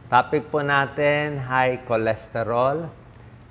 Topic po natin, high cholesterol.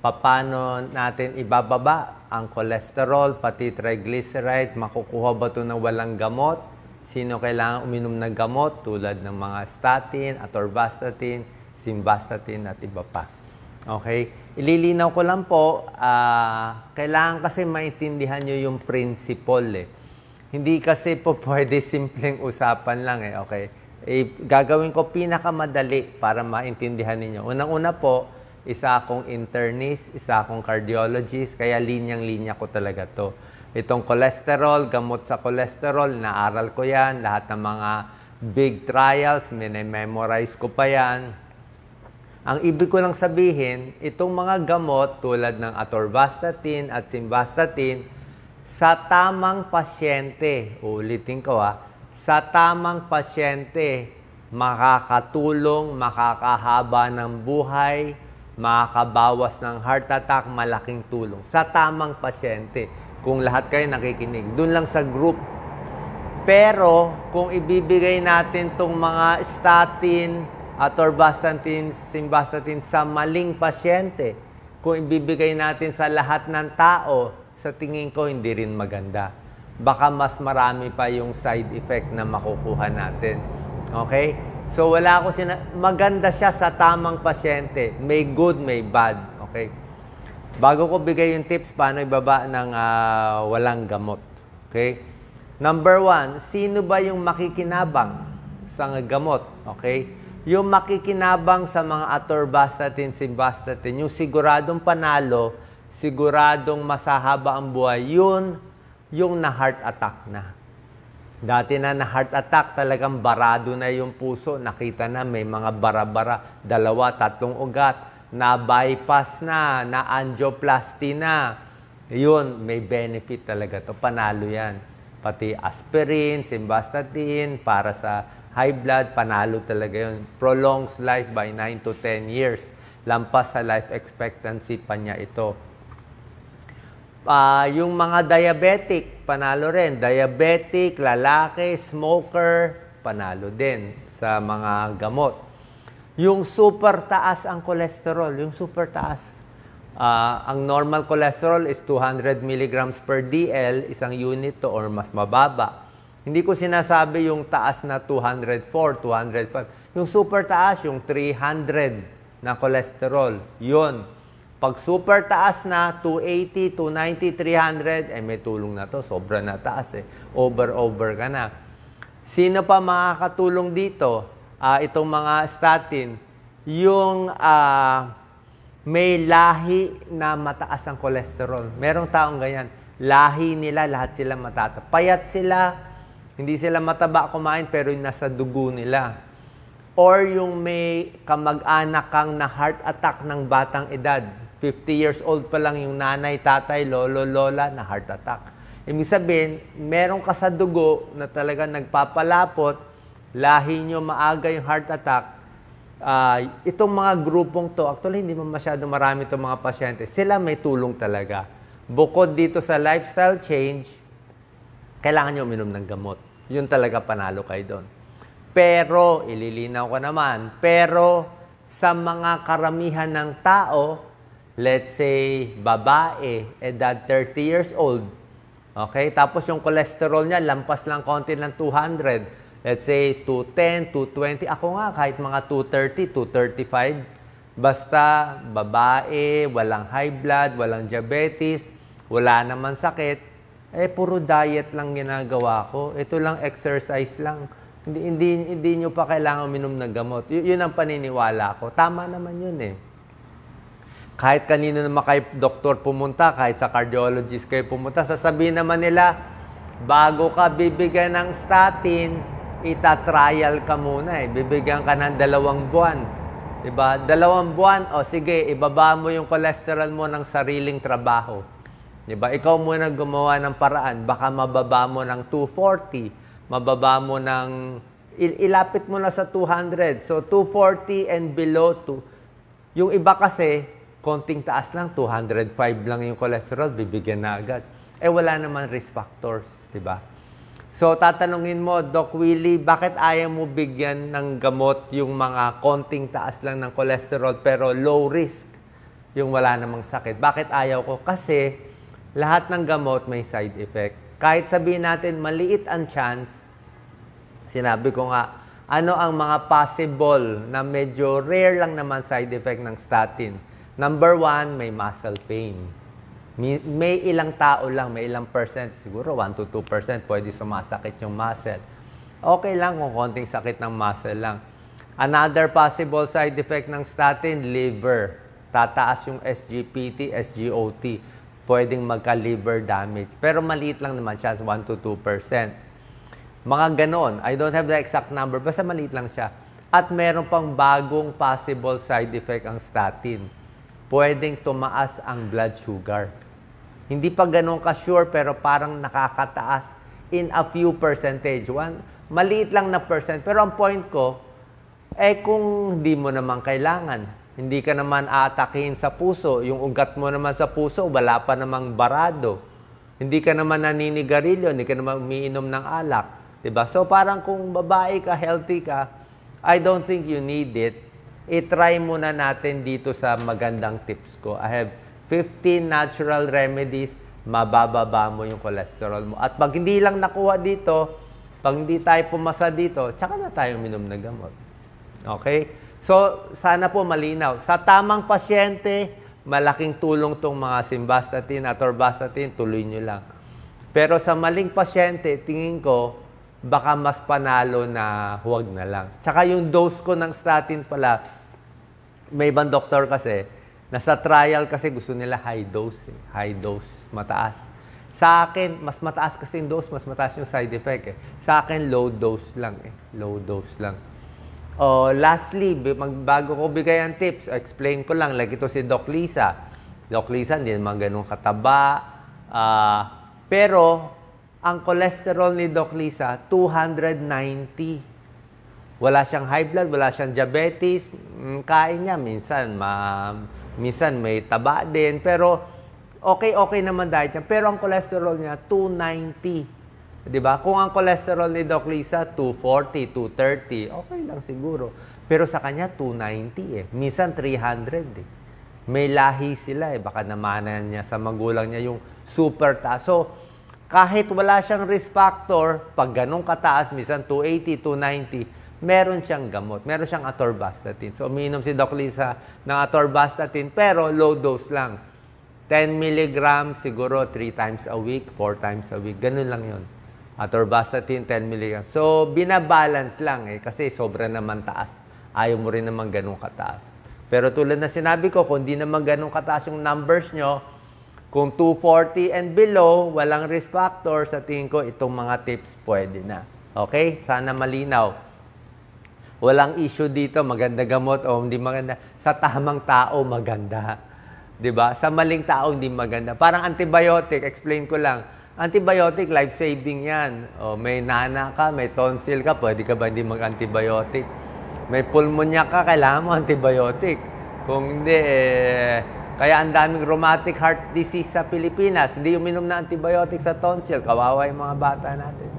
Paano natin ibababa ang cholesterol, pati triglyceride? Makukuha ba ito ng walang gamot? Sino kailangan uminom ng gamot tulad ng mga statin, atorvastatin, simvastatin at iba pa? Okay? Ililinaw ko lang po, kailangan kasi maintindihan nyo yung principle. Hindi kasi po pwede simpleng usapan lang. Okay? Gagawin ko pinakamadali para maintindihan ninyo. Unang-una po, isa akong internist, isa akong cardiologist, kaya linyang-linya ko talaga to. Itong cholesterol, gamot sa cholesterol, naaral ko yan. Lahat ng mga big trials, memorize ko pa yan. Ang ibig ko lang sabihin, itong mga gamot tulad ng atorvastatin at simvastatin, sa tamang pasyente, ulitin ko sa tamang pasyente, makakatulong, makakahaba ng buhay, makakabawas ng heart attack, malaking tulong. Sa tamang pasyente. Kung lahat kayo nakikinig, dun lang sa group. Pero, kung ibibigay natin itong mga statin, atorvastatin, simvastatin sa maling pasyente, kung ibibigay natin sa lahat ng tao, sa tingin ko hindi rin maganda. Baka mas marami pa yung side effect na makukuha natin. Okay? So, maganda siya sa tamang pasyente. May good, may bad. Okay? Bago ko bigay yung tips, paano ibaba ng walang gamot. Okay? Number 1, sino ba yung makikinabang sa gamot? Okay? Yung makikinabang sa mga atorvastatin, simvastatin, yung siguradong panalo, siguradong masahaba ang buhay, yun yung na-heart attack na. Dati na heart attack, talagang barado na yung puso. Nakita na may mga bara-bara, 2, 3 ugat, na-bypass na angioplasty na. Yun, may benefit talaga to. Panalo yan. Pati aspirin, simvastatin, para sa high blood, panalo talaga yun. Prolongs life by 9 to 10 years. Lampas sa life expectancy pa niya ito. Yung mga diabetic, panalo rin. Diabetic, lalaki, smoker, panalo din sa mga gamot. Yung super taas ang cholesterol, yung super taas. Ang normal cholesterol is 200 milligrams per DL, isang unit to or mas mababa. Hindi ko sinasabi yung taas na 204, 205. Yung super taas, yung 300 na cholesterol, yun. Pag super taas na, 280, 290, 300, may tulong na to. Sobra na taas Over ka na. Sino pa makakatulong dito? Itong mga statin. Yung may lahi na mataas ang cholesterol. Merong taong ganyan. Lahi nila, lahat sila matata. Payat sila, hindi sila mataba kumain, pero yung nasa dugo nila. Or yung may kamag-anak kang na heart attack ng batang edad. 50 years old pa lang yung nanay, tatay, lolo, lola na heart attack. Ibig sabihin, meron ka sa dugo na talaga nagpapalapot, lahi nyo maaga yung heart attack. Itong mga grupong to, actually hindi masyado marami itong mga pasyente, sila may tulong talaga. Bukod dito sa lifestyle change, kailangan nyo uminom ng gamot. Yun talaga panalo kayo doon. Pero, ililinaw ko naman, pero sa mga karamihan ng tao, let's say, babae, edad 30 years old. Okay? Tapos yung cholesterol niya, lampas lang konti ng 200. Let's say, 210, 220. Ako nga, kahit mga 230, 235. Basta, babae, walang high blood, walang diabetes, wala naman sakit, puro diet lang ginagawa ko. Ito lang, exercise lang. Hindi nyo pa kailangan uminom ng gamot. Yun ang paniniwala ko. Tama naman yun Kahit kanino naman kay doktor pumunta, kahit sa cardiologist kayo pumunta, sasabihin naman nila, bago ka bibigyan ng statin, ita-trial ka muna Bibigyan ka ng 2 buwan. Diba? 2 buwan, sige, ibaba mo yung cholesterol mo ng sariling trabaho. Diba? Ikaw muna gumawa ng paraan. Baka mababa mo ng 240, mababa mo ng, ilapit mo na sa 200. So, 240 and below, yung iba kasi, konting taas lang, 205 lang yung cholesterol, bibigyan na agad. Wala naman risk factors, di ba? So, tatanungin mo, Doc Willie, bakit ayaw mo bigyan ng gamot yung mga konting taas lang ng cholesterol pero low risk, yung wala namang sakit? Bakit ayaw ko? Kasi lahat ng gamot may side effect. Kahit sabihin natin maliit ang chance, sinabi ko nga, ano ang mga possible na medyo rare lang naman side effect ng statin? Number 1, may muscle pain. May ilang tao lang, may ilang percent, siguro 1 to 2% pwede sumasakit yung muscle. Okay lang kung konting sakit ng muscle lang. Another possible side effect ng statin, liver. Tataas yung SGPT, SGOT. Pwedeng magka-liver damage. Pero maliit lang naman siya, 1 to 2%. Mga ganon. I don't have the exact number, basta maliit lang siya. At meron pang bagong possible side effect ang statin. Pwedeng tumaas ang blood sugar. Hindi pa ganun ka-sure, pero parang nakakataas in a few percentage. Maliit lang na percent. Pero ang point ko, kung hindi mo naman kailangan, hindi ka naman aatakihin sa puso, yung ugat mo naman sa puso, wala pa namang barado. Hindi ka naman naninigarilyo, hindi ka naman umiinom ng alak. Diba? So parang kung babae ka, healthy ka, I don't think you need it. I-try muna natin dito sa magandang tips ko. I have 15 natural remedies, mabababa mo yung cholesterol mo. At pag hindi lang nakuha dito, pag hindi tayo pumasa dito, tsaka na tayo minom na gamot. Okay? So, sana po malinaw. Sa tamang pasyente, malaking tulong tong mga simvastatin, atorvastatin, tuloy nyo lang. Pero sa maling pasyente, tingin ko, baka mas panalo na huwag na lang. Tsaka yung dose ko ng statin pala, may ibang doktor kasi, nasa trial kasi gusto nila high dose. High dose, mataas. Sa akin, mas mataas kasi yung dose, mas mataas yung side effect. Sa akin, low dose lang. Low dose lang. Lastly, bago ko bigay ang tips, explain ko lang, like ito si Doc Lisa. Doc Lisa, hindi naman ganun kataba. Pero, ang cholesterol ni Doc Lisa, 290. Wala siyang high blood, wala siyang diabetes. Kain niya, minsan may taba din. Pero, okay naman diet niya. Pero ang cholesterol niya, 290. Diba? Kung ang cholesterol ni Doc Lisa, 240, 230, okay lang siguro. Pero sa kanya, 290 Minsan 300 May lahi sila Baka namanan niya sa magulang niya yung super taas. So, kahit wala siyang risk factor, pag ganun kataas, minsan 280, 290, meron siyang gamot. Meron siyang atorvastatin. So, umiinom si Doc Lisa ng atorvastatin, pero low dose lang. 10 mg siguro 3 times a week, 4 times a week. Ganun lang yun. Atorvastatin, 10 mg. So, binabalance lang kasi sobra naman taas. Ayaw mo rin naman ganun kataas. Pero tulad na sinabi ko, kung di naman ganun kataas yung numbers nyo, kung 240 and below, walang risk factor, sa tingin ko, itong mga tips pwede na. Okay? Sana malinaw. Walang issue dito, maganda gamot o hindi maganda. Sa tamang tao, maganda. 'Di ba? Sa maling tao, hindi maganda. Parang antibiotic, explain ko lang. Antibiotic, life-saving yan. O, may nana ka, may tonsil ka, pwede ka ba hindi mag-antibiotic? May pulmonya ka, kailangan mo antibiotic. Kung hindi, kaya ang daming rheumatic heart disease sa Pilipinas. Hindi uminom na antibiotic sa tonsil. Kawawa yung mga bata natin.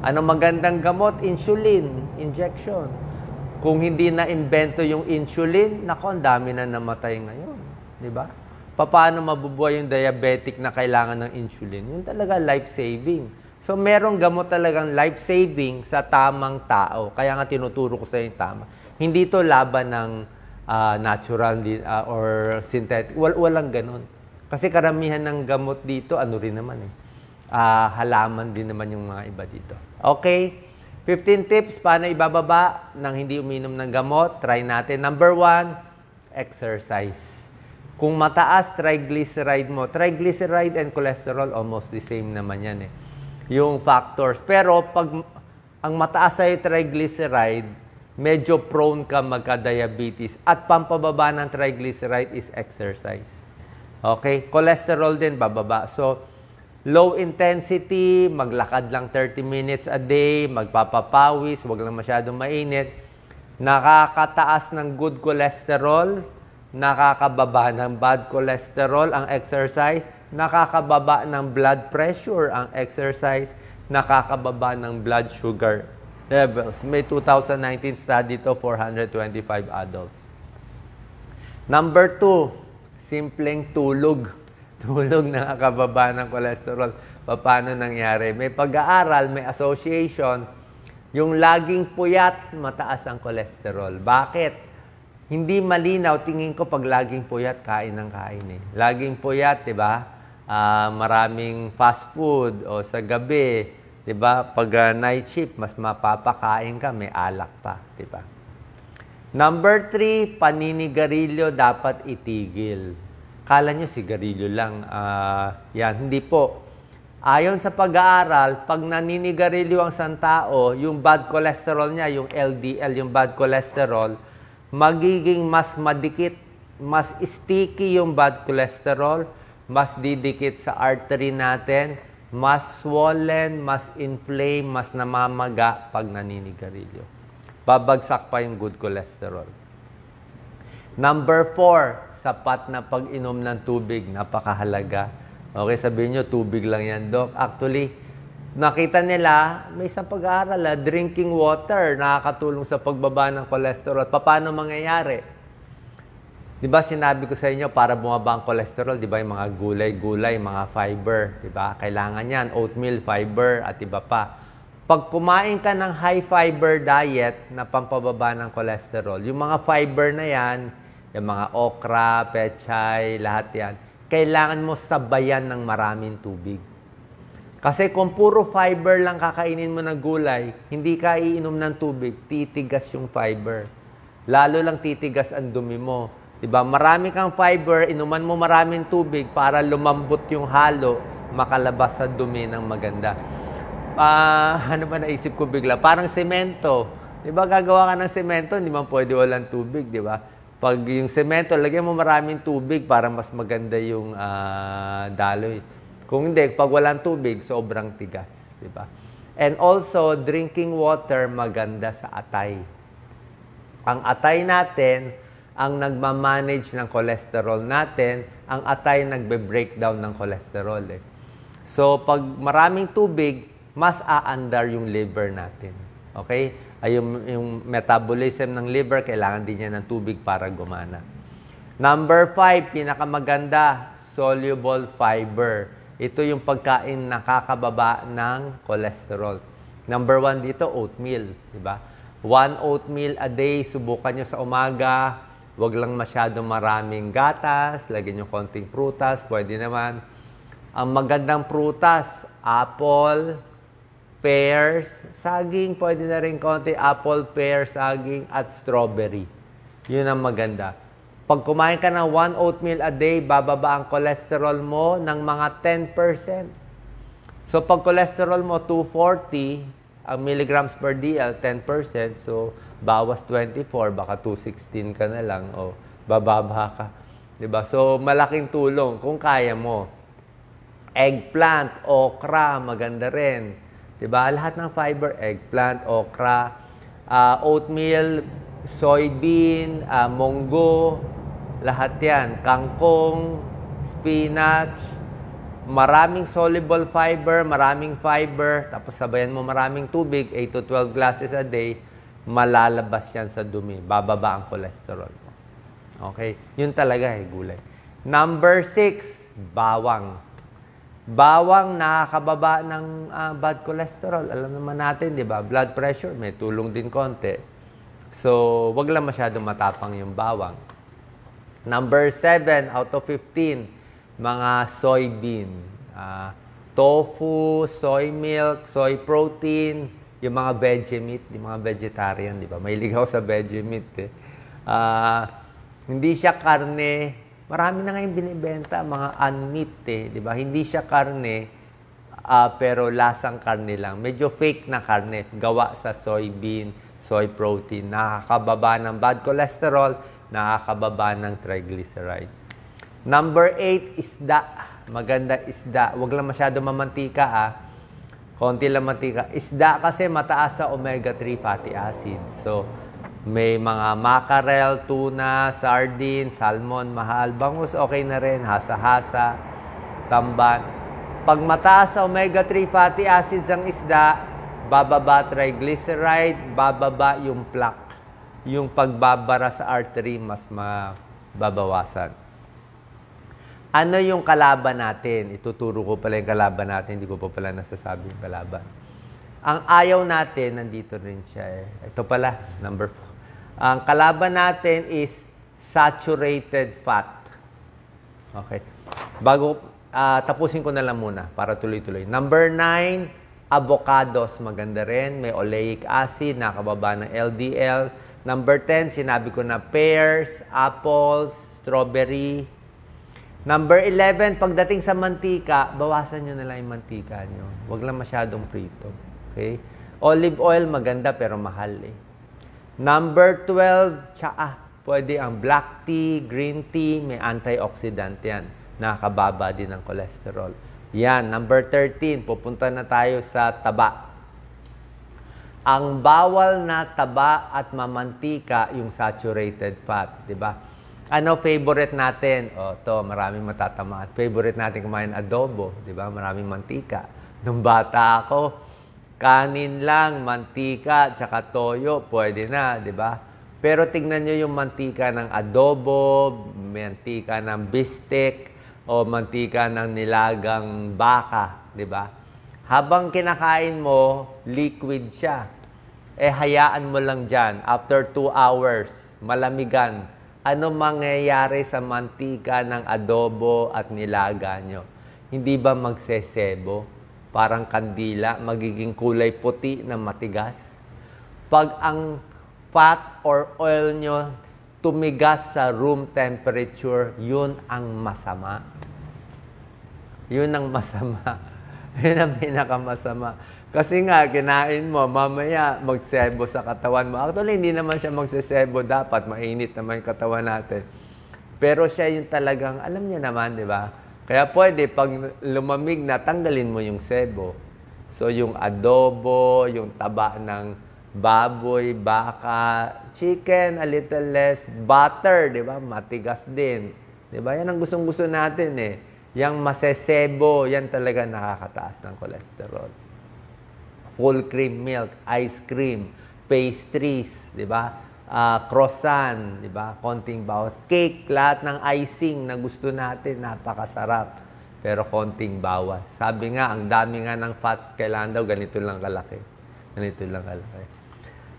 Ano magandang gamot? Insulin, injection. Kung hindi na-invento yung insulin, nako, ang dami na namatay ngayon. Di ba? Paano mabubuhay yung diabetic na kailangan ng insulin? Yun talaga life-saving. So, merong gamot talagang life-saving sa tamang tao. Kaya nga tinuturo ko sa yung tama. Hindi to laban ng natural or synthetic. Walang ganun. Kasi karamihan ng gamot dito, ano rin naman halaman din naman yung mga iba dito. Okay? 15 tips paano ibababa nang hindi uminom ng gamot. Try natin. Number 1, exercise. Kung mataas triglyceride mo, triglyceride and cholesterol almost the same naman yan yung factors. Pero pag ang mataas ay triglyceride, medyo prone ka magka-diabetes. At pampababa ng triglyceride is exercise. Okay? Cholesterol din bababa. So, low intensity, maglakad lang 30 minutes a day, magpapapawis, wag lang masyadong mainit. Nakakataas ng good cholesterol, nakakababa ng bad cholesterol ang exercise, nakakababa ng blood pressure ang exercise, nakakababa ng blood sugar levels. May 2019 study to, 425 adults. Number 2, simpleng tulog. Tulog nakakababa ng cholesterol. Paano nangyari? May pag-aaral, may association, yung laging puyat, mataas ang cholesterol. Bakit? Hindi malinaw, tingin ko pag laging puyat, kain ng kain eh. Laging puyat, di ba? Maraming fast food o sa gabi, di ba? Pag night shift, mas mapapakain ka, may alak pa, di ba? Number 3, paninigarilyo dapat itigil. Kala nyo sigarilyo lang. Yan, hindi po. Ayon sa pag-aaral, pag naninigarilyo ang isang tao, yung bad cholesterol niya, yung LDL, yung bad cholesterol, magiging mas madikit, mas sticky yung bad cholesterol, mas didikit sa artery natin, mas swollen, mas inflame, mas namamaga pag naninigarilyo. Babagsak pa yung good cholesterol. Number 4, sapat na pag-inom ng tubig, napakahalaga. Okay, sabihin nyo, tubig lang yan, Doc. Actually, nakita nila, may isang pag-aaral, drinking water, nakakatulong sa pagbaba ng cholesterol. Paano mangyayari? Di ba sinabi ko sa inyo, para bumaba ang cholesterol, di ba yung mga gulay-gulay, mga fiber, di ba? Kailangan yan, oatmeal, fiber, at iba pa. Pag kumain ka ng high-fiber diet na pampababa ng cholesterol, yung mga fiber na yan, yung mga okra, pechay, lahat yan, kailangan mo sabayan ng maraming tubig. Kasi kung puro fiber lang kakainin mo ng gulay, hindi ka iinom ng tubig, titigas yung fiber. Lalo lang titigas ang dumi mo. Diba? Marami kang fiber, inuman mo maraming tubig para lumambot yung halo, makalabas sa dumi ng maganda. Ano ba naisip ko bigla? Parang semento. Diba gagawa ka ng semento, hindi man pwede walang tubig, diba? Pag yung semento, lagyan mo maraming tubig para mas maganda yung daloy. Kung hindi, pag walang tubig, sobrang tigas. Diba? And also, drinking water maganda sa atay. Ang atay natin, ang nagmamanage ng cholesterol natin, ang atay nagbe-breakdown ng cholesterol. Eh. So, pag maraming tubig, mas aandar yung liver natin. Okay? Yung metabolism ng liver, kailangan din niya ng tubig para gumana. Number 5, pinakamaganda, soluble fiber. Ito yung pagkain nakakababa ng cholesterol. Number 1 dito, oatmeal. Diba? 1 oatmeal a day, subukan nyo sa umaga. Huwag lang masyadong maraming gatas. Lagyan nyo konting prutas, pwede naman. Ang magandang prutas, apple, pears, saging, pwede na rin konti, apple, pear, saging, at strawberry. Yun ang maganda. Pag kumain ka ng 1 oatmeal a day, bababa ang cholesterol mo ng mga 10%. So, pag cholesterol mo 240, ang milligrams per DL, 10%. So, bawas 24, baka 216 ka na lang, o bababa ka. Diba? So, malaking tulong kung kaya mo. Eggplant, okra, maganda rin. Diba? Lahat ng fiber, eggplant, okra, oatmeal, soybean, munggo, lahat yan. Kangkong, spinach, maraming soluble fiber, tapos sabayan mo maraming tubig, 8 to 12 glasses a day, malalabas yan sa dumi. Bababa ang cholesterol mo. Okay? Yun talaga gulay. Number 6, bawang. Bawang nakakababa ng bad cholesterol. Alam naman natin, di ba? Blood pressure, may tulong din konti. So, wag lang masyadong matapang yung bawang. Number 7 out of 15, mga soybean. Tofu, soy milk, soy protein, yung mga veggie meat, yung mga vegetarian, di ba? Mahilig ako sa veggie meat. Hindi siya karne. Marami na ngayon binibenta, mga unmeat di ba? Hindi siya karne, pero lasang karne lang. Medyo fake na karne, gawa sa soybean, soy protein. Nakakababa ng bad cholesterol, nakakababa ng triglyceride. Number 8, isda. Maganda isda. Huwag lang masyado mamantika, konti lang mantika. Isda kasi mataas sa omega-3 fatty acids. So, may mga mackerel, tuna, sardine, salmon, mahal. Bangus, okay na rin. Hasa-hasa, tamban. Pag mataas sa omega-3 fatty acids ang isda, bababa triglyceride, bababa yung plaque. Yung pagbabara sa artery, mas mababawasan. Ano yung kalaban natin? Ituturo ko pala yung kalaban natin, hindi ko pa pala nasasabi yung kalaban. Ang ayaw natin, nandito rin siya eh. Ito pala, number 4. Ang kalaban natin is saturated fat. Okay. Bago, tapusin ko na lang muna para tuloy-tuloy. Number 9, avocados. Maganda rin. May oleic acid, nakababa ng LDL. Number 10, sinabi ko na pears, apples, strawberry. Number 11, pagdating sa mantika, bawasan nyo na lang yung mantika nyo. Huwag lang masyadong prito. Okay? Olive oil, maganda pero mahal eh. Number 12, tsaa. Pwede ang black tea, green tea, may antioxidant yan. Nakakababa din ng cholesterol. Yan, number 13, pupunta na tayo sa taba. Ang bawal na taba at mamantika, yung saturated fat, di ba? Ano favorite natin? O, to, maraming matatamaan. Favorite natin kumain adobo, di ba? Maraming mantika. Nung bata ako, kanin lang, mantika, tsaka toyo, pwede na, di ba? Pero tignan nyo yung mantika ng adobo, mantika ng bistek, o mantika ng nilagang baka, di ba? Habang kinakain mo, liquid siya. Eh, hayaan mo lang dyan. After 2 hours, malamigan. Ano mangyayari sa mantika ng adobo at nilaga nyo? Hindi ba magsesebo? Parang kandila, magiging kulay puti na matigas? Pag ang fat or oil nyo tumigas sa room temperature, yun ang masama. Yun ang masama. Yun ang pinakamasama. Kasi nga, kinain mo, mamaya magsebo sa katawan mo. Actually, hindi naman siya magsesebo dapat. Mainit naman yung katawan natin. Pero siya yung talagang, alam niya naman, di ba? Kaya pwede, pag lumamig na, tanggalin mo yung sebo. So, yung adobo, yung taba ng baboy, baka, chicken, a little less, butter, di ba? Matigas din. Di ba? Yan ang gustong-gusto natin eh. Yang masesebo, yan talaga nakakataas ng cholesterol. Full cream milk, ice cream, pastries, di ba? Croissant, di ba? Konting bawas. Cake, lahat ng icing na gusto natin, napakasarap. Pero konting bawas. Sabi nga, ang dami nga ng fats, kailangan daw ganito lang kalaki. Ganito lang kalaki.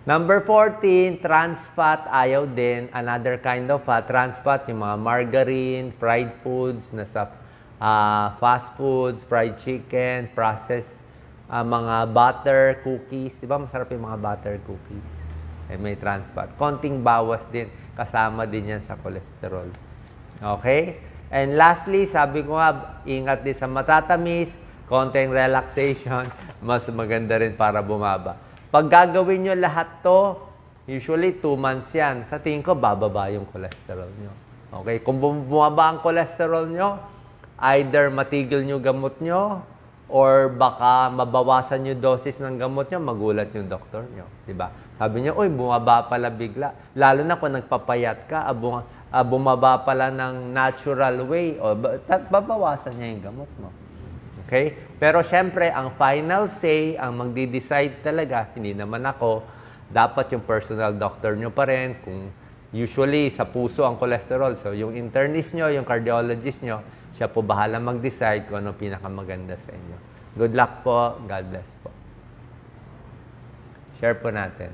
Number 14, trans fat, ayaw din. Another kind of fat, trans fat, yung mga margarine, fried foods, nasa fast foods, fried chicken, processed, mga butter, cookies. Di ba masarap yung mga butter cookies? Eh, may trans fat. Konting bawas din, kasama din yan sa cholesterol. Okay? And lastly, sabi ko nga, ingat din sa matatamis, konting relaxation, mas maganda rin para bumaba. Pag gagawin nyo lahat to, usually 2 months yan. Sa tingin ko, bababa yung cholesterol nyo. Okay? Kung bumaba ang cholesterol nyo, either matigil nyo gamot nyo, or baka mabawasan yung dosis ng gamot nyo, magulat yung doktor nyo. Diba? Sabi nyo, uy, bumaba pala bigla. Lalo na kung nagpapayat ka, bumaba pala ng natural way, o babawasan niya yung gamot mo. Okay? Pero syempre, ang final say, ang magdi-decide talaga, hindi naman ako, dapat yung personal doctor nyo pa rin. Kung usually sa puso ang cholesterol, so yung internist nyo, yung cardiologist nyo, siya po bahala mag-decide kung ano pinakamaganda sa inyo. Good luck po. God bless po. Share po natin.